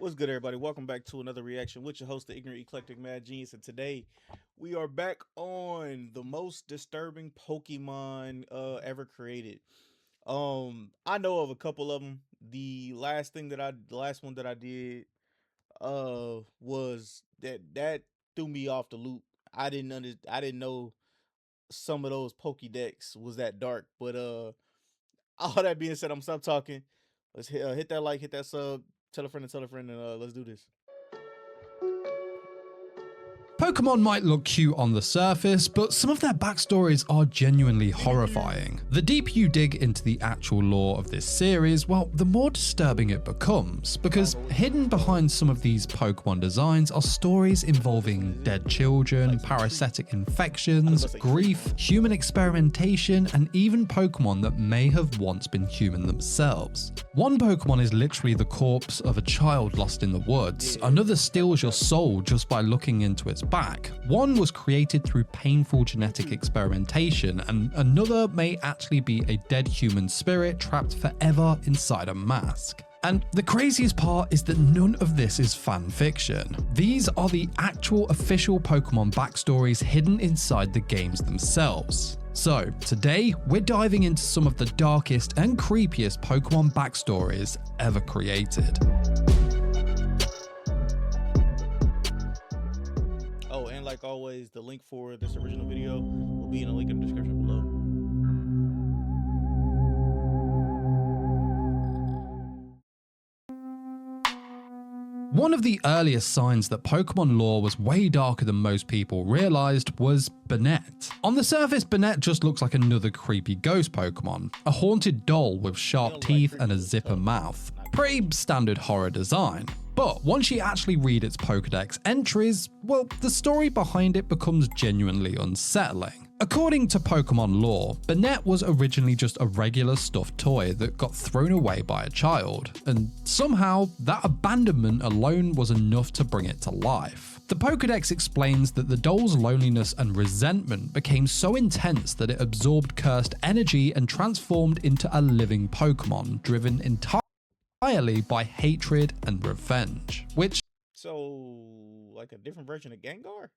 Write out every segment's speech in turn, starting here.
What's good, everybody? Welcome back to another reaction with your host, the Ignorant Eclectic Mad Genius. And today we are back on the most disturbing Pokemon ever created. I know of a couple of them. The last one that I did was that threw me off the loop. I didn't know some of those Pokédex was that dark. But all that being said, I'm stop talking. Let's hit that like, hit that sub, tell a friend, and let's do this. Pokemon might look cute on the surface, but some of their backstories are genuinely horrifying. The deeper you dig into the actual lore of this series, well, the more disturbing it becomes, because hidden behind some of these Pokemon designs are stories involving dead children, parasitic infections, grief, human experimentation, and even Pokemon that may have once been human themselves. One Pokemon is literally the corpse of a child lost in the woods, another steals your soul just by looking into its back. One was created through painful genetic experimentation, and another may actually be a dead human spirit trapped forever inside a mask. And the craziest part is that none of this is fan fiction. These are the actual official Pokemon backstories hidden inside the games themselves. So today, we're diving into some of the darkest and creepiest Pokemon backstories ever created. Oh, and like always, the link for this original video will be in the link in the description below. One of the earliest signs that Pokemon lore was way darker than most people realized was Banette. On the surface, Banette just looks like another creepy ghost Pokemon, a haunted doll with sharp teeth and a zipper mouth. Pretty standard horror design. But once you actually read its Pokédex entries, well, the story behind it becomes genuinely unsettling. According to Pokemon lore, Banette was originally just a regular stuffed toy that got thrown away by a child, and somehow that abandonment alone was enough to bring it to life. The Pokédex explains that the doll's loneliness and resentment became so intense that it absorbed cursed energy and transformed into a living Pokemon driven entirely by hatred and revenge, which like a different version of Gengar?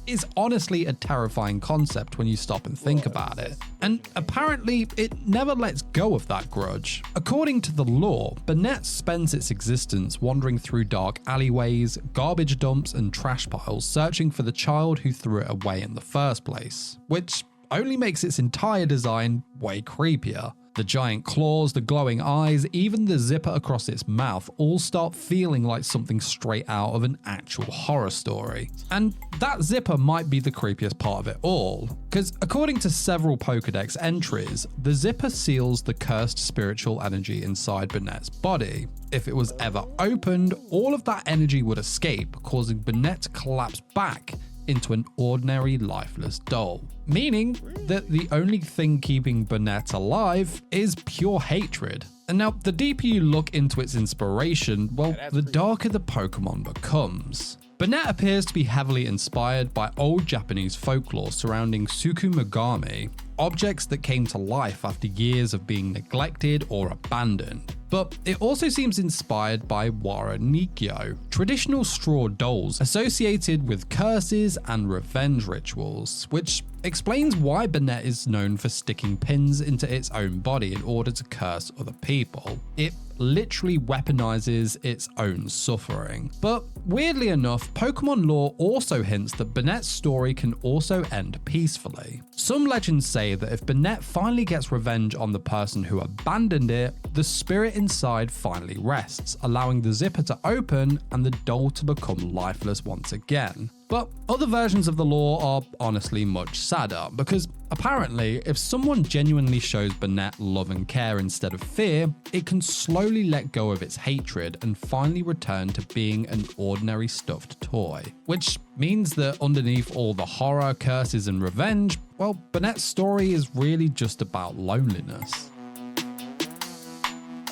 is honestly a terrifying concept when you stop and think about it. And apparently, it never lets go of that grudge. According to the lore, Banette spends its existence wandering through dark alleyways, garbage dumps, and trash piles searching for the child who threw it away in the first place, which only makes its entire design way creepier. The giant claws, the glowing eyes, even the zipper across its mouth all start feeling like something straight out of an actual horror story. And that zipper might be the creepiest part of it all, because according to several Pokédex entries, the zipper seals the cursed spiritual energy inside Banette's body. If it was ever opened, all of that energy would escape, causing Banette to collapse back into an ordinary lifeless doll, meaning that the only thing keeping Banette alive is pure hatred. And now, the deeper you look into its inspiration, well, the darker the Pokemon becomes. Banette appears to be heavily inspired by old Japanese folklore surrounding Tsukumogami, objects that came to life after years of being neglected or abandoned. But it also seems inspired by Wara Nikyo, traditional straw dolls associated with curses and revenge rituals, which explains why Banette is known for sticking pins into its own body in order to curse other people. It literally weaponizes its own suffering. But weirdly enough, Pokemon lore also hints that Banette's story can also end peacefully. Some legends say that if Banette finally gets revenge on the person who abandoned it, the spirit inside finally rests, allowing the zipper to open and the doll to become lifeless once again. But other versions of the lore are honestly much sadder, because apparently, if someone genuinely shows Banette love and care instead of fear, it can slowly let go of its hatred and finally return to being an ordinary stuffed toy. Which means that underneath all the horror, curses, and revenge, well, Banette's story is really just about loneliness.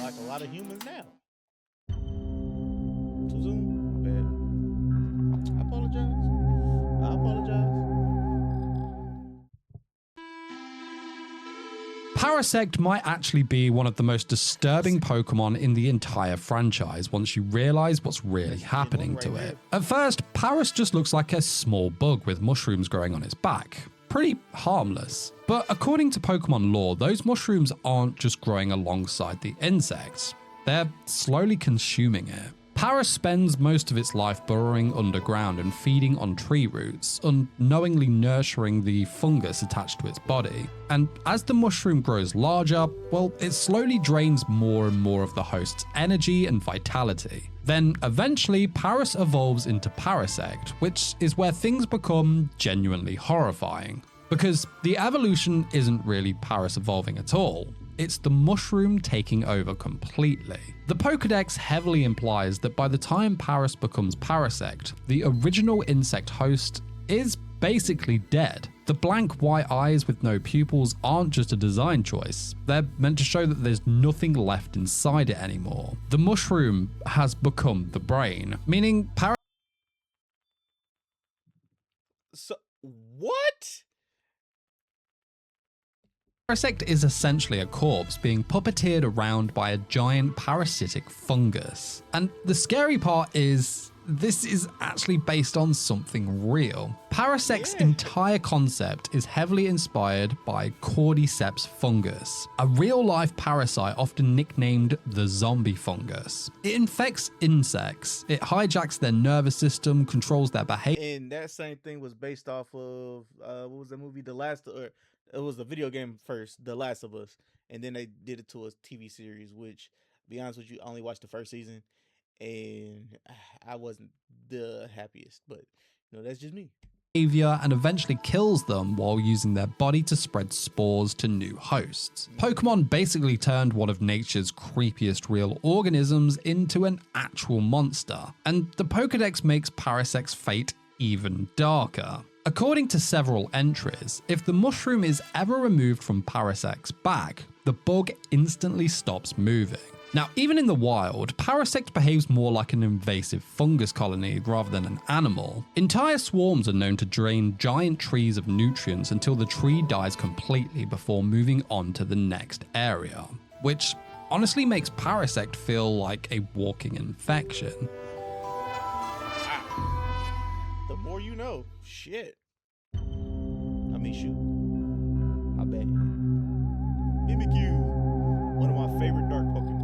Like a lot of humans now. Too soon? My bad. I apologize. Parasect might actually be one of the most disturbing Pokemon in the entire franchise once you realize what's really happening to it. At first, Paras just looks like a small bug with mushrooms growing on its back. Pretty harmless. But according to Pokemon lore, those mushrooms aren't just growing alongside the insects. They're slowly consuming it. Paras spends most of its life burrowing underground and feeding on tree roots, unknowingly nurturing the fungus attached to its body. And as the mushroom grows larger, well, it slowly drains more and more of the host's energy and vitality. Then eventually, Paras evolves into Parasect, which is where things become genuinely horrifying. Because the evolution isn't really Paras evolving at all. It's the mushroom taking over completely. The Pokédex heavily implies that by the time Paras becomes Parasect, the original insect host is basically dead. The blank white eyes with no pupils aren't just a design choice. They're meant to show that there's nothing left inside it anymore. The mushroom has become the brain, meaning So, what? Parasect is essentially a corpse being puppeteered around by a giant parasitic fungus. And the scary part is, this is actually based on something real. Parasect's entire concept is heavily inspired by Cordyceps fungus, a real-life parasite often nicknamed the zombie fungus. It infects insects, it hijacks their nervous system, controls their behavior. And that same thing was based off of, what was the movie? It was the video game first, The Last of Us. And then they did it to a TV series, which, to be honest with you, I only watched the first season. And I wasn't the happiest, but that's just me. And eventually kills them while using their body to spread spores to new hosts. Pokemon basically turned one of nature's creepiest real organisms into an actual monster, and the Pokédex makes Parasect's fate even darker. According to several entries, if the mushroom is ever removed from Parasect's back, the bug instantly stops moving. Now, even in the wild, Parasect behaves more like an invasive fungus colony rather than an animal. Entire swarms are known to drain giant trees of nutrients until the tree dies completely before moving on to the next area, which honestly makes Parasect feel like a walking infection. The more you know. Shit. I mean, shoot. My bad. Mimikyu, one of my favorite dark Pokemon.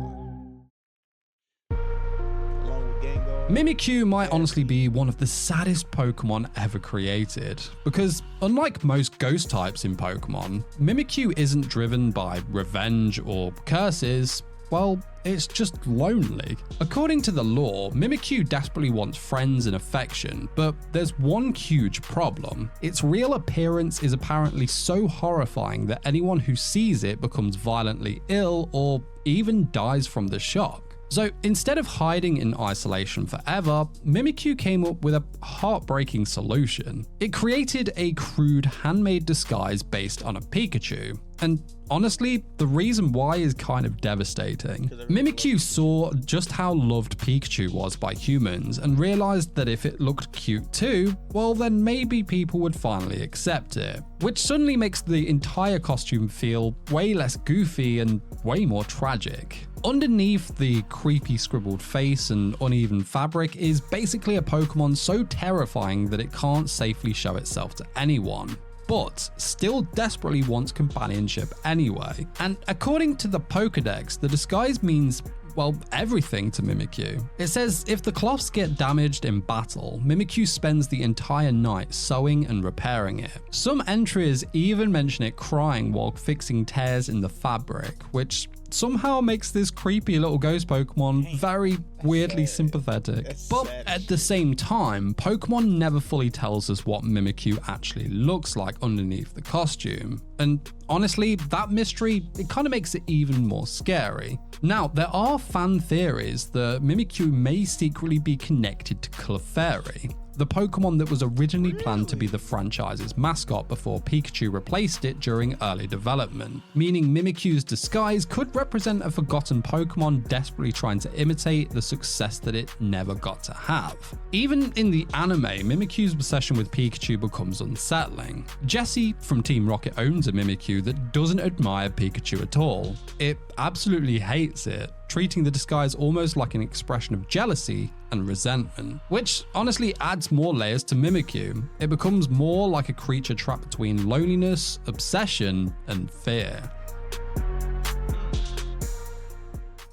Along with Gengar. Mimikyu might honestly be one of the saddest Pokemon ever created, because unlike most ghost types in Pokemon, Mimikyu isn't driven by revenge or curses. Well, it's just lonely. According to the lore, Mimikyu desperately wants friends and affection, but there's one huge problem. Its real appearance is apparently so horrifying that anyone who sees it becomes violently ill or even dies from the shock. So instead of hiding in isolation forever, Mimikyu came up with a heartbreaking solution. It created a crude handmade disguise based on a Pikachu. And honestly, the reason why is kind of devastating. Mimikyu saw just how loved Pikachu was by humans and realized that if it looked cute too, well then maybe people would finally accept it. Which suddenly makes the entire costume feel way less goofy and way more tragic. Underneath the creepy scribbled face and uneven fabric is basically a Pokemon so terrifying that it can't safely show itself to anyone, but still desperately wants companionship anyway. And according to the Pokédex, the disguise means, well, everything to Mimikyu. It says if the cloths get damaged in battle, Mimikyu spends the entire night sewing and repairing it. Some entries even mention it crying while fixing tears in the fabric, which somehow makes this creepy little ghost Pokemon very weirdly sympathetic. But at the same time, Pokemon never fully tells us what Mimikyu actually looks like underneath the costume. And honestly, that mystery, it kind of makes it even more scary. Now, there are fan theories that Mimikyu may secretly be connected to Clefairy, the Pokémon that was originally planned to be the franchise's mascot before Pikachu replaced it during early development, meaning Mimikyu's disguise could represent a forgotten Pokémon desperately trying to imitate the success that it never got to have. Even in the anime, Mimikyu's obsession with Pikachu becomes unsettling. Jessie from Team Rocket owns a Mimikyu that doesn't admire Pikachu at all. It absolutely hates it, treating the disguise almost like an expression of jealousy and resentment, which honestly adds more layers to Mimikyu. It becomes more like a creature trapped between loneliness, obsession, and fear.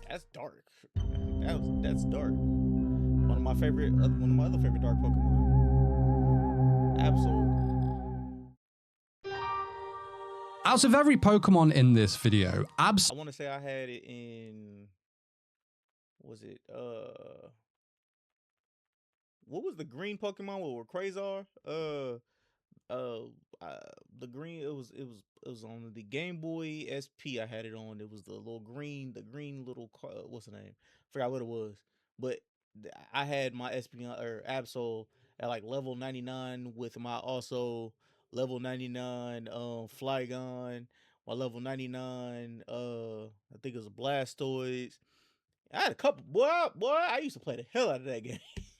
That's dark. That's dark. One of my other favorite dark Pokemon. Absolutely. Out of every Pokemon in this video, I want to say I had it in, was it what was the green Pokemon with Quasar? The green, it was on the Game Boy SP. I had it on. It was the green little what's the name? Forgot what it was. But I had my Espeon or Absol at like level 99 with my also level 99 Flygon, my level 99 I think it was a Blastoise. I had a couple, boy, I used to play the hell out of that game.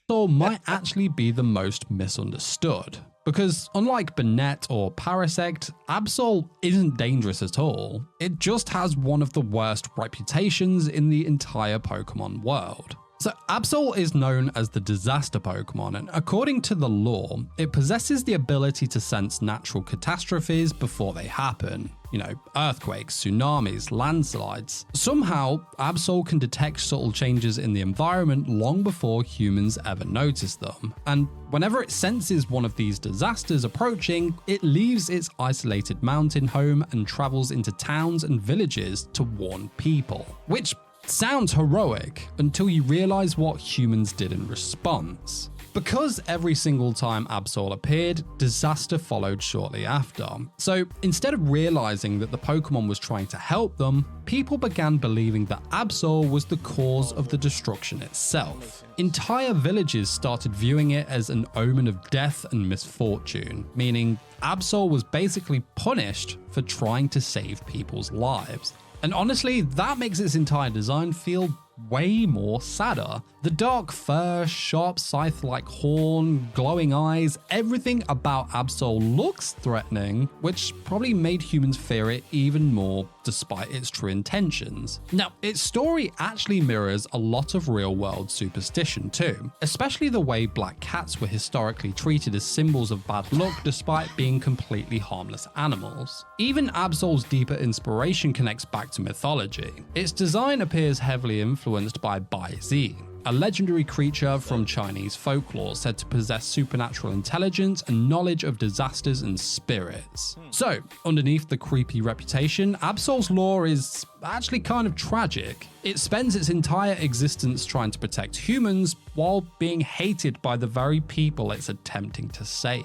Absol might actually be the most misunderstood, because unlike Banette or Parasect, Absol isn't dangerous at all. It just has one of the worst reputations in the entire Pokemon world. So Absol is known as the disaster Pokemon, and according to the lore, it possesses the ability to sense natural catastrophes before they happen. You know, earthquakes, tsunamis, landslides. Somehow, Absol can detect subtle changes in the environment long before humans ever notice them. And whenever it senses one of these disasters approaching, it leaves its isolated mountain home and travels into towns and villages to warn people. Which sounds heroic until you realize what humans did in response. Because every single time Absol appeared, disaster followed shortly after. So instead of realizing that the Pokemon was trying to help them, people began believing that Absol was the cause of the destruction itself. Entire villages started viewing it as an omen of death and misfortune, meaning Absol was basically punished for trying to save people's lives. And honestly, that makes its entire design feel way more sadder. The dark fur, sharp scythe-like horn, glowing eyes, everything about Absol looks threatening, which probably made humans fear it even more despite its true intentions. Now, its story actually mirrors a lot of real-world superstition too, especially the way black cats were historically treated as symbols of bad luck despite being completely harmless animals. Even Absol's deeper inspiration connects back to mythology. Its design appears heavily influenced by Bai Zi, a legendary creature from Chinese folklore said to possess supernatural intelligence and knowledge of disasters and spirits. So, underneath the creepy reputation, Absol's lore is actually kind of tragic. It spends its entire existence trying to protect humans while being hated by the very people it's attempting to save.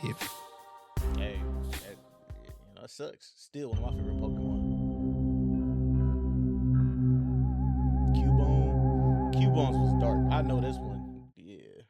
Hey, it sucks. Still one of my favorite Pokemon. Cubone's was dark. I know this one. Yeah.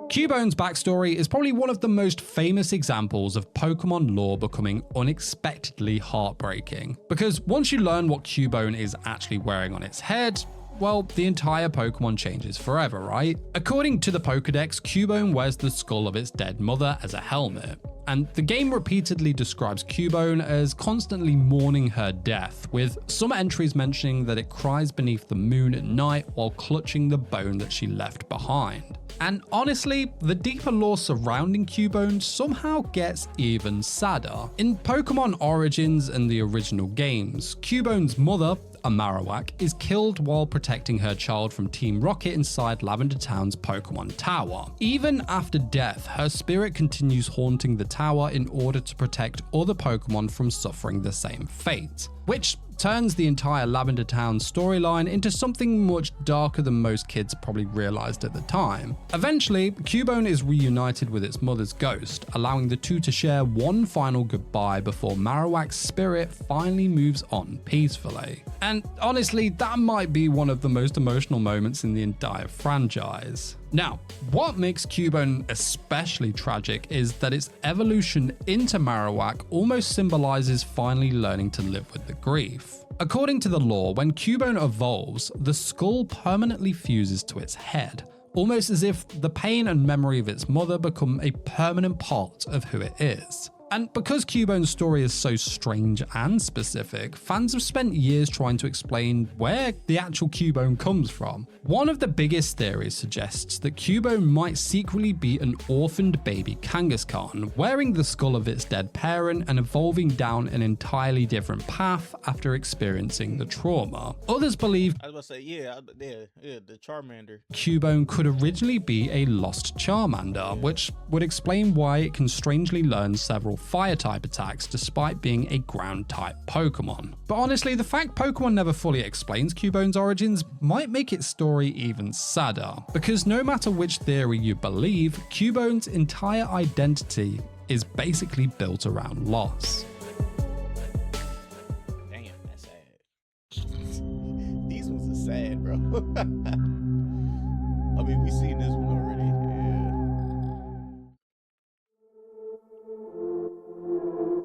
Cubone's backstory is probably one of the most famous examples of Pokemon lore becoming unexpectedly heartbreaking. Because once you learn what Cubone is actually wearing on its head, well, the entire Pokemon changes forever, right? According to the Pokedex, Cubone wears the skull of its dead mother as a helmet. And the game repeatedly describes Cubone as constantly mourning her death, with some entries mentioning that it cries beneath the moon at night while clutching the bone that she left behind. And honestly, the deeper lore surrounding Cubone somehow gets even sadder. In Pokemon Origins and the original games, Cubone's mother, a Marowak, is killed while protecting her child from Team Rocket inside Lavender Town's Pokemon Tower. Even after death, her spirit continues haunting the tower in order to protect other Pokemon from suffering the same fate, which turns the entire Lavender Town storyline into something much darker than most kids probably realized at the time. Eventually, Cubone is reunited with its mother's ghost, allowing the two to share one final goodbye before Marowak's spirit finally moves on peacefully. And honestly, that might be one of the most emotional moments in the entire franchise. Now, what makes Cubone especially tragic is that its evolution into Marowak almost symbolizes finally learning to live with the grief. According to the lore, when Cubone evolves, the skull permanently fuses to its head, almost as if the pain and memory of its mother become a permanent part of who it is. And because Cubone's story is so strange and specific, fans have spent years trying to explain where the actual Cubone comes from. One of the biggest theories suggests that Cubone might secretly be an orphaned baby Kangaskhan, wearing the skull of its dead parent and evolving down an entirely different path after experiencing the trauma. Others believe I was about to say, yeah, the Charmander. Cubone could originally be a lost Charmander, which would explain why it can strangely learn several fire-type attacks despite being a ground-type Pokemon. But honestly, the fact Pokemon never fully explains Cubone's origins might make its story even sadder, because no matter which theory you believe, Cubone's entire identity is basically built around loss. Damn, that's sad. These ones are sad, bro. I mean, we've seen this one already.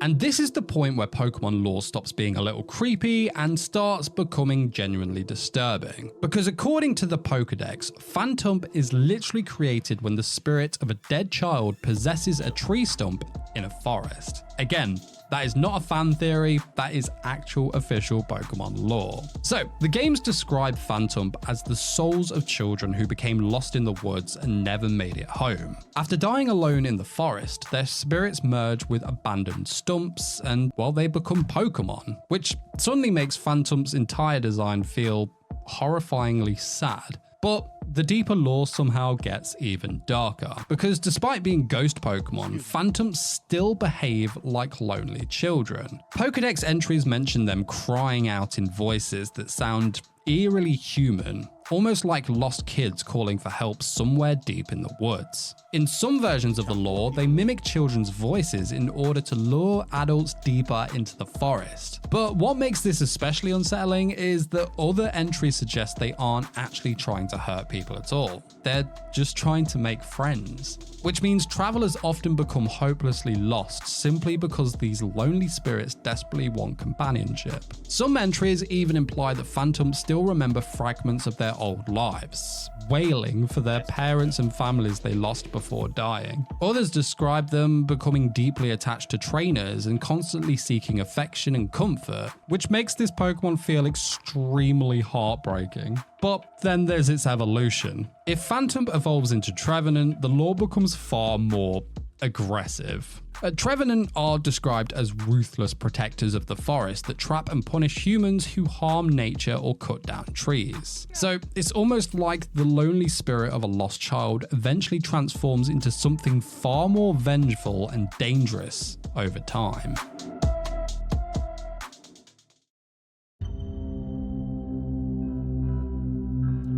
And this is the point where Pokemon lore stops being a little creepy and starts becoming genuinely disturbing. Because according to the Pokedex, Phantump is literally created when the spirit of a dead child possesses a tree stump in a forest. Again, that is not a fan theory, that is actual official Pokemon lore. So, the games describe Phantump as the souls of children who became lost in the woods and never made it home. After dying alone in the forest, their spirits merge with abandoned stumps and, well, they become Pokemon, which suddenly makes Phantump's entire design feel horrifyingly sad. But the deeper lore somehow gets even darker, because despite being ghost Pokemon, Phantumps still behave like lonely children. Pokedex entries mention them crying out in voices that sound eerily human, almost like lost kids calling for help somewhere deep in the woods. In some versions of the lore, they mimic children's voices in order to lure adults deeper into the forest. But what makes this especially unsettling is that other entries suggest they aren't actually trying to hurt people at all. They're just trying to make friends. Which means travelers often become hopelessly lost simply because these lonely spirits desperately want companionship. Some entries even imply that Phantumps still remember fragments of their old lives, wailing for their parents and families they lost before dying. Others describe them becoming deeply attached to trainers and constantly seeking affection and comfort, which makes this Pokemon feel extremely heartbreaking. But then there's its evolution. If Phantump evolves into Trevenant, the lore becomes far more aggressive. Trevenant are described as ruthless protectors of the forest that trap and punish humans who harm nature or cut down trees. So it's almost like the lonely spirit of a lost child eventually transforms into something far more vengeful and dangerous over time.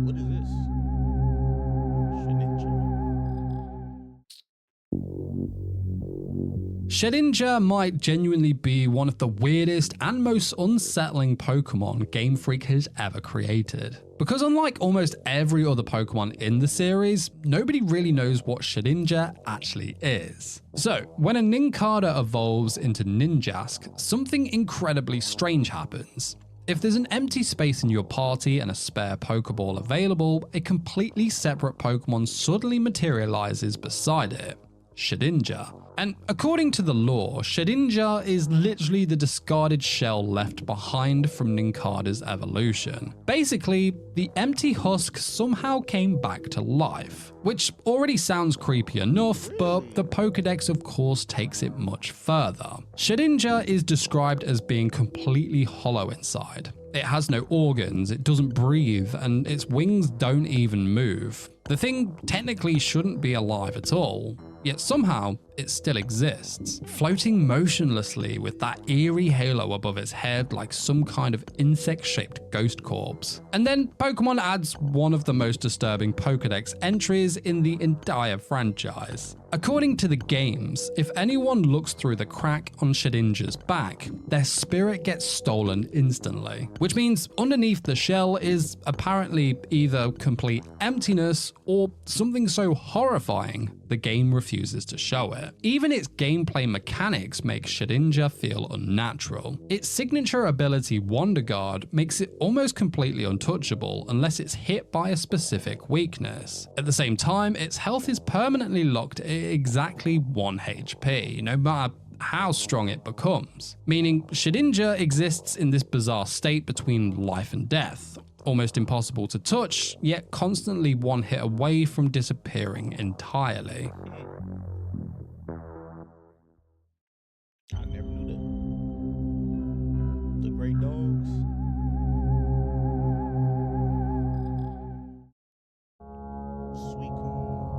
What is this? Shedinja might genuinely be one of the weirdest and most unsettling Pokemon Game Freak has ever created. Because unlike almost every other Pokemon in the series, nobody really knows what Shedinja actually is. So, when a Nincada evolves into Ninjask, something incredibly strange happens. If there's an empty space in your party and a spare Pokeball available, a completely separate Pokemon suddenly materializes beside it, Shedinja. And according to the lore, Shedinja is literally the discarded shell left behind from Nincada's evolution. Basically, the empty husk somehow came back to life, which already sounds creepy enough, but the Pokedex of course takes it much further. Shedinja is described as being completely hollow inside. It has no organs, it doesn't breathe, and its wings don't even move. The thing technically shouldn't be alive at all, yet somehow it still exists, floating motionlessly with that eerie halo above its head like some kind of insect-shaped ghost corpse. And then Pokemon adds one of the most disturbing Pokédex entries in the entire franchise. According to the games, if anyone looks through the crack on Shedinja's back, their spirit gets stolen instantly, which means underneath the shell is apparently either complete emptiness or something so horrifying the game refuses to show it. Even its gameplay mechanics make Shedinja feel unnatural. Its signature ability Wonder Guard makes it almost completely untouchable unless it's hit by a specific weakness. At the same time, its health is permanently locked at exactly 1 HP, no matter how strong it becomes, meaning Shedinja exists in this bizarre state between life and death, almost impossible to touch, yet constantly one hit away from disappearing entirely. I never knew that. The Great Dogs. Suicune,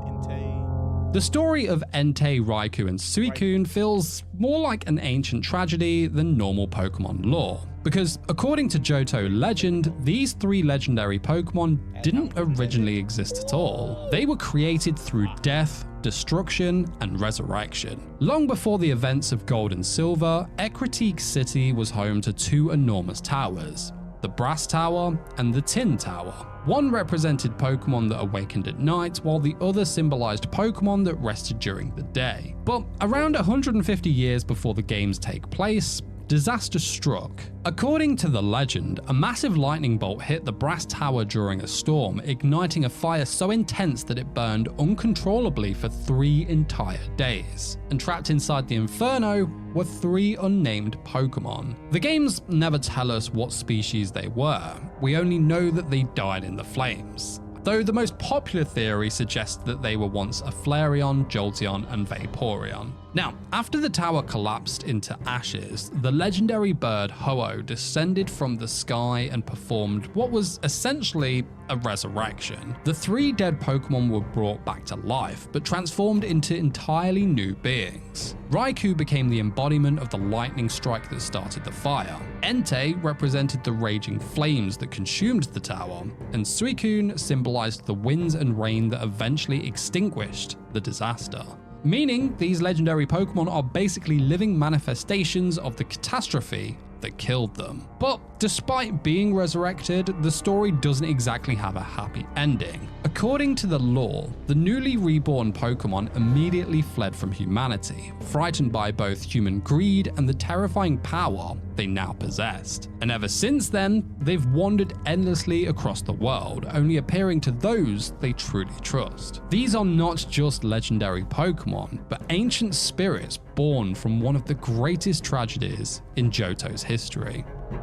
Entei. The story of Entei, Raikou, and Suicune feels more like an ancient tragedy than normal Pokemon lore. Because according to Johto legend, these 3 legendary Pokemon didn't originally exist at all. They were created through death, destruction, and resurrection. Long before the events of Gold and Silver, Ecruteak City was home to 2 enormous towers, the Brass Tower and the Tin Tower. One represented Pokemon that awakened at night, while the other symbolized Pokemon that rested during the day. But around 150 years before the games take place, disaster struck. According to the legend, a massive lightning bolt hit the Brass Tower during a storm, igniting a fire so intense that it burned uncontrollably for 3 entire days. And trapped inside the Inferno were 3 unnamed Pokemon. The games never tell us what species they were, we only know that they died in the flames. Though the most popular theory suggests that they were once a Flareon, Jolteon, and Vaporeon. Now, after the tower collapsed into ashes, the legendary bird Ho-Oh descended from the sky and performed what was essentially a resurrection. The 3 dead Pokemon were brought back to life, but transformed into entirely new beings. Raikou became the embodiment of the lightning strike that started the fire. Entei represented the raging flames that consumed the tower, and Suicune symbolized the winds and rain that eventually extinguished the disaster. Meaning, these legendary Pokemon are basically living manifestations of the catastrophe that killed them. But despite being resurrected, the story doesn't exactly have a happy ending. According to the lore, the newly reborn Pokemon immediately fled from humanity, frightened by both human greed and the terrifying power they now possessed. And ever since then, they've wandered endlessly across the world, only appearing to those they truly trust. These are not just legendary Pokemon, but ancient spirits born from one of the greatest tragedies in Johto's history. My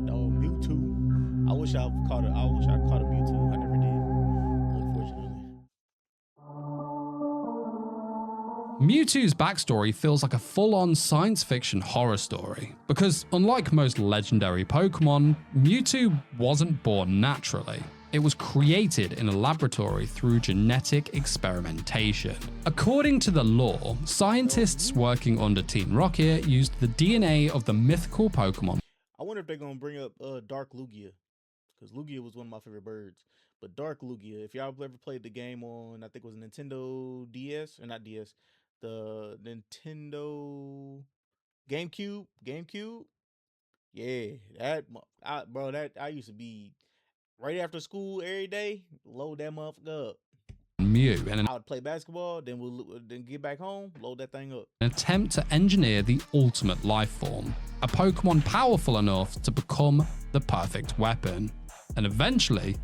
dog Mewtwo. I wish I caught a Mewtwo. I never did, unfortunately. Mewtwo's backstory feels like a full-on science fiction horror story, because unlike most legendary Pokemon, Mewtwo wasn't born naturally. It was created in a laboratory through genetic experimentation. According to the lore, scientists working under Team Rocket used the DNA of the mythical Pokemon. I wonder if they're gonna bring up Dark Lugia, because Lugia was one of my favorite birds. But Dark Lugia, if y'all ever played the game on, I think it was Nintendo DS, or not DS, the Nintendo GameCube. Yeah, I used to be right after school every day, load that motherfucker up. Mew, and I would play basketball, then get back home, load that thing up. An attempt to engineer the ultimate life form, a Pokemon powerful enough to become the perfect weapon. And eventually,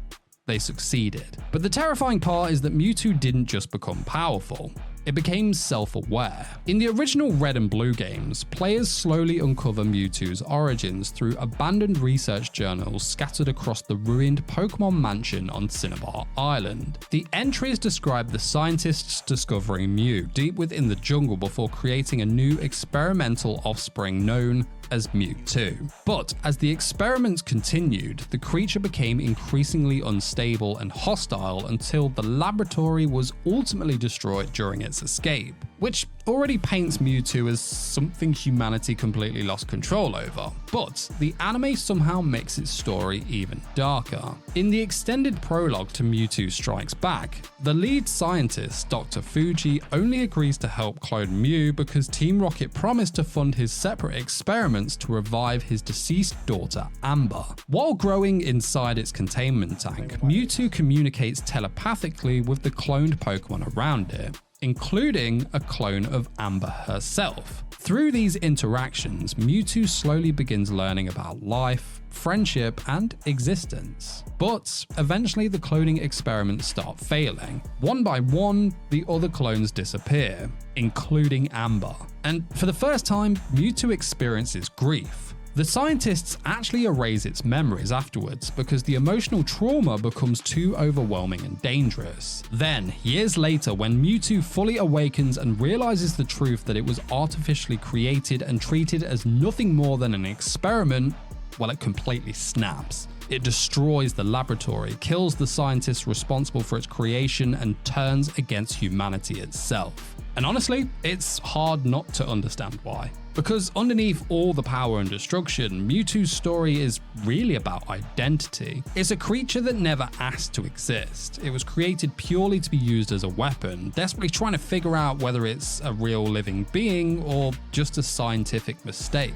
they succeeded. But the terrifying part is that Mewtwo didn't just become powerful. It became self-aware. In the original Red and Blue games, players slowly uncover Mewtwo's origins through abandoned research journals scattered across the ruined Pokemon Mansion on Cinnabar Island. The entries describe the scientists discovering Mew deep within the jungle before creating a new experimental offspring known as Mewtwo. But as the experiments continued, the creature became increasingly unstable and hostile until the laboratory was ultimately destroyed during its escape, which already paints Mewtwo as something humanity completely lost control over. But the anime somehow makes its story even darker. In the extended prologue to Mewtwo Strikes Back, the lead scientist, Dr. Fuji, only agrees to help clone Mew because Team Rocket promised to fund his separate experiments to revive his deceased daughter, Amber. While growing inside its containment tank, Mewtwo communicates telepathically with the cloned Pokemon around it, including a clone of Amber herself. Through these interactions, Mewtwo slowly begins learning about life, friendship, and existence. But eventually the cloning experiments start failing. One by one, the other clones disappear, including Amber. And for the first time, Mewtwo experiences grief. The scientists actually erase its memories afterwards because the emotional trauma becomes too overwhelming and dangerous. Then, years later, when Mewtwo fully awakens and realizes the truth that it was artificially created and treated as nothing more than an experiment, well, it completely snaps. It destroys the laboratory, kills the scientists responsible for its creation, and turns against humanity itself. And honestly, it's hard not to understand why. Because underneath all the power and destruction, Mewtwo's story is really about identity. It's a creature that never asked to exist. It was created purely to be used as a weapon, desperately trying to figure out whether it's a real living being or just a scientific mistake.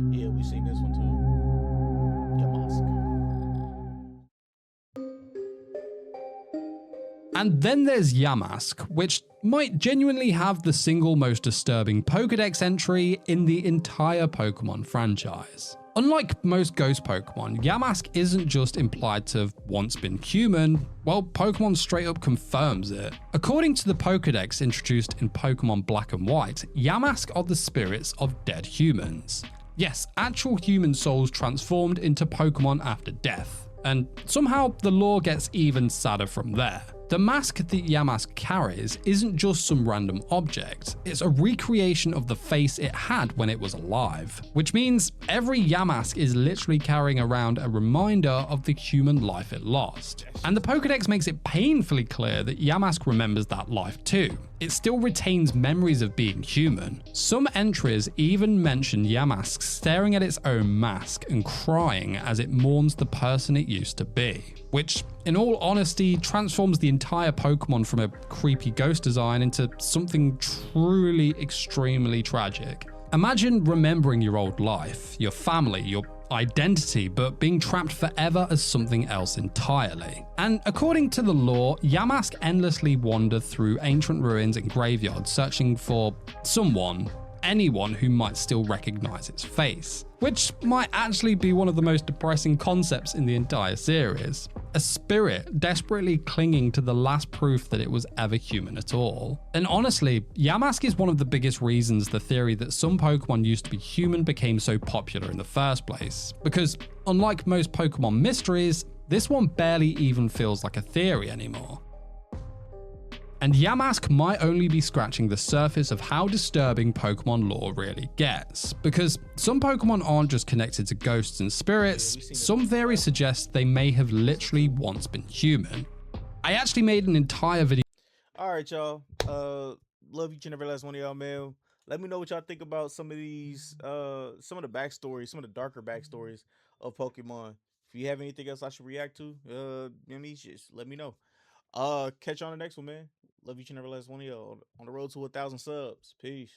Yeah, we seen this one too. Yamask. And then there's Yamask, which might genuinely have the single most disturbing Pokédex entry in the entire Pokémon franchise. Unlike most ghost Pokemon, Yamask isn't just implied to have once been human, well, Pokemon straight up confirms it. According to the Pokédex introduced in Pokemon Black and White, Yamask are the spirits of dead humans. Yes, actual human souls transformed into Pokemon after death. And somehow the lore gets even sadder from there. The mask that Yamask carries isn't just some random object, it's a recreation of the face it had when it was alive, which means every Yamask is literally carrying around a reminder of the human life it lost. And the Pokédex makes it painfully clear that Yamask remembers that life too. It still retains memories of being human. Some entries even mention Yamask staring at its own mask and crying as it mourns the person it used to be, which, in all honesty, transforms the entire Pokemon from a creepy ghost design into something truly extremely tragic. Imagine remembering your old life, your family, your identity, but being trapped forever as something else entirely. And according to the lore, Yamask endlessly wandered through ancient ruins and graveyards searching for anyone who might still recognize its face, which might actually be one of the most depressing concepts in the entire series. A spirit desperately clinging to the last proof that it was ever human at all. And honestly, Yamask is one of the biggest reasons the theory that some Pokemon used to be human became so popular in the first place. Because unlike most Pokemon mysteries, this one barely even feels like a theory anymore. And Yamask might only be scratching the surface of how disturbing Pokemon lore really gets, because some Pokemon aren't just connected to ghosts and spirits, some theories suggest they may have literally once been human. I actually made an entire video. Alright, y'all. Love each and every last one of y'all, man. Let me know what y'all think about some of these, some of the backstories, some of the darker backstories of Pokemon. If you have anything else I should react to, just let me know. Catch you on the next one, man. Love each and every last one of y'all on the road to 1,000 subs. Peace.